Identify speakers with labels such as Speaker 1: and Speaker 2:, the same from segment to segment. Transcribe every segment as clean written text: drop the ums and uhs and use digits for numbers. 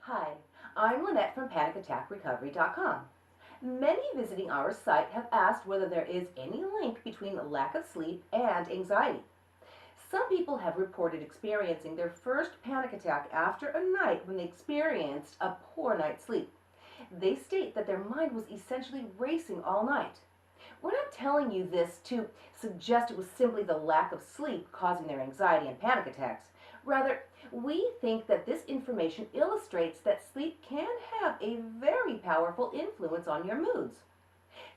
Speaker 1: Hi, I'm Lynette from PanicAttackRecovery.com. Many visiting our site have asked whether there is any link between lack of sleep and anxiety. Some people have reported experiencing their first panic attack after a night when they experienced a poor night's sleep. They state that their mind was essentially racing all night. We're not telling you this to suggest it was simply the lack of sleep causing their anxiety and panic attacks. Rather, we think that this information illustrates that sleep can have a very powerful influence on your moods.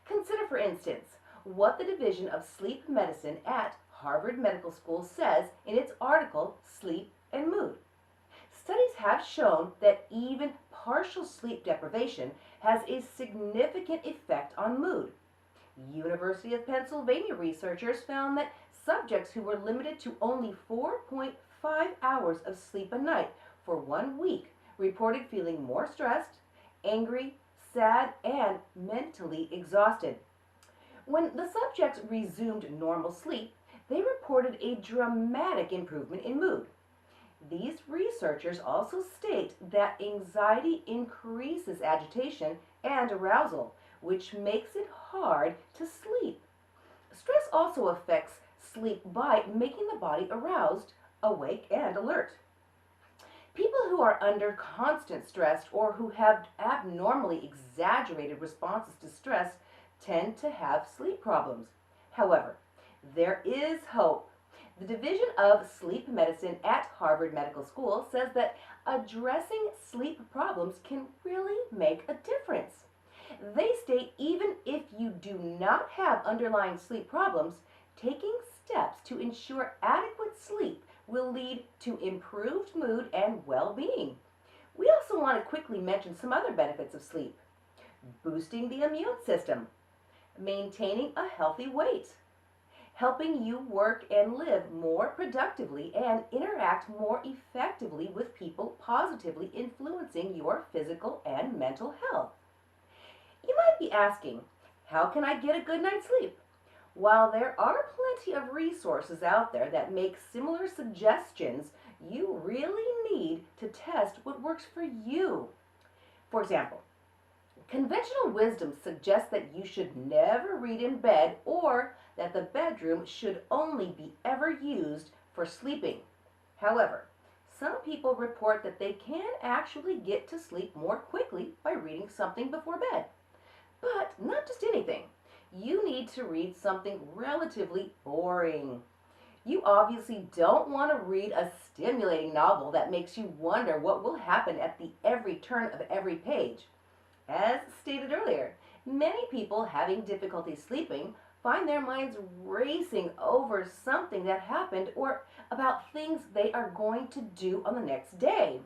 Speaker 1: Consider, for instance, what the Division of Sleep Medicine at Harvard Medical School says in its article, Sleep and Mood. Studies have shown that even partial sleep deprivation has a significant effect on mood. University of Pennsylvania researchers found that subjects who were limited to only 4.5 hours of sleep a night for 1 week reported feeling more stressed, angry, sad, and mentally exhausted. When the subjects resumed normal sleep, they reported a dramatic improvement in mood. These researchers also state that anxiety increases agitation and arousal, which makes it hard to sleep. Stress also affects sleep by making the body aroused, awake, and alert. People who are under constant stress or who have abnormally exaggerated responses to stress tend to have sleep problems. However, there is hope. The Division of Sleep Medicine at Harvard Medical School says that addressing sleep problems can really make a difference. They state even if you do not have underlying sleep problems, taking steps to ensure adequate sleep will lead to improved mood and well-being. We also want to quickly mention some other benefits of sleep. Boosting the immune system, maintaining a healthy weight, helping you work and live more productively and interact more effectively with people, positively influencing your physical and mental health. You might be asking, how can I get a good night's sleep? While there are plenty of resources out there that make similar suggestions, you really need to test what works for you. For example, conventional wisdom suggests that you should never read in bed or that the bedroom should only be ever used for sleeping. However, some people report that they can actually get to sleep more quickly by reading something before bed. But not just anything. You need to read something relatively boring. You obviously don't want to read a stimulating novel that makes you wonder what will happen at the every turn of every page. As stated earlier, many people having difficulty sleeping find their minds racing over something that happened or about things they are going to do on the next day.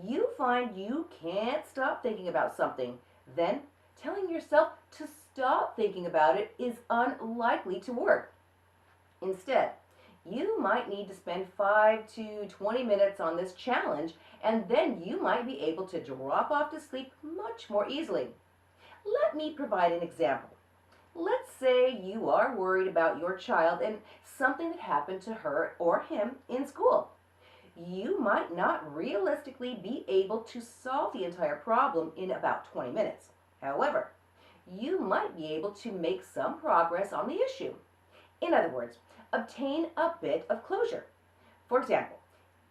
Speaker 1: You find you can't stop thinking about something, then telling yourself to stop thinking about it is unlikely to work. Instead, you might need to spend 5 to 20 minutes on this challenge, and then you might be able to drop off to sleep much more easily. Let me provide an example. Let's say you are worried about your child and something that happened to her or him in school. You might not realistically be able to solve the entire problem in about 20 minutes. However, you might be able to make some progress on the issue. In other words, obtain a bit of closure. For example,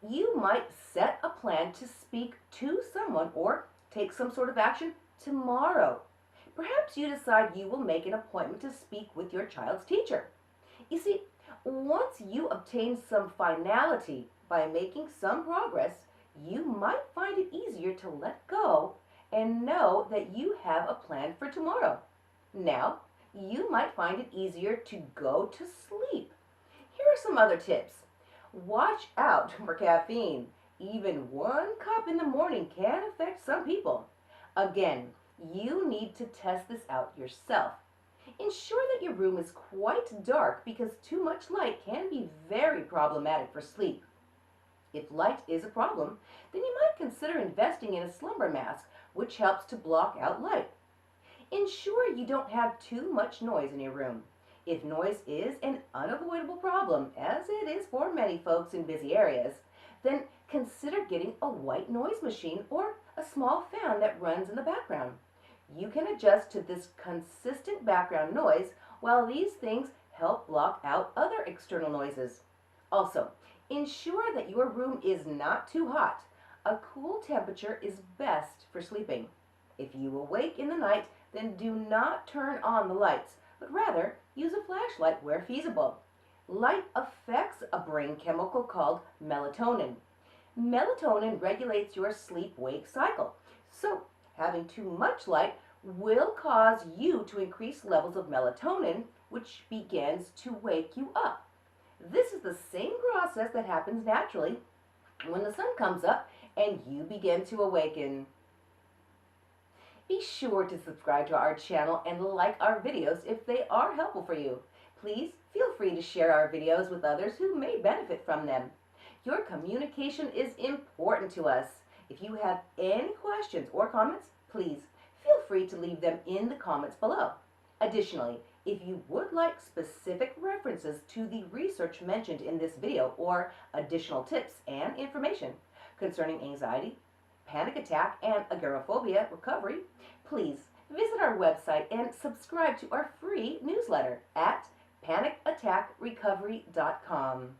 Speaker 1: you might set a plan to speak to someone or take some sort of action tomorrow. Perhaps you decide you will make an appointment to speak with your child's teacher. You see, once you obtain some finality by making some progress, you might find it easier to let go and know that you have a plan for tomorrow. Now, you might find it easier to go to sleep. Here are some other tips. Watch out for caffeine. Even 1 cup in the morning can affect some people. Again, you need to test this out yourself. Ensure that your room is quite dark because too much light can be very problematic for sleep. If light is a problem, then you might consider investing in a slumber mask, which helps to block out light. Ensure you don't have too much noise in your room. If noise is an unavoidable problem, as it is for many folks in busy areas, then consider getting a white noise machine or a small fan that runs in the background. You can adjust to this consistent background noise while these things help block out other external noises. Also, ensure that your room is not too hot. A cool temperature is best for sleeping. If you awake in the night, then do not turn on the lights, but rather use a flashlight where feasible. Light affects a brain chemical called melatonin. Melatonin regulates your sleep-wake cycle. So, having too much light will cause you to increase levels of melatonin, which begins to wake you up. This is the same process that happens naturally when the sun comes up and you begin to awaken. Be sure to subscribe to our channel and like our videos if they are helpful for you. Please feel free to share our videos with others who may benefit from them. Your communication is important to us. If you have any questions or comments, please feel free to leave them in the comments below. Additionally, if you would like specific references to the research mentioned in this video or additional tips and information concerning anxiety, panic attack, and agoraphobia recovery, please visit our website and subscribe to our free newsletter at panicattackrecovery.com.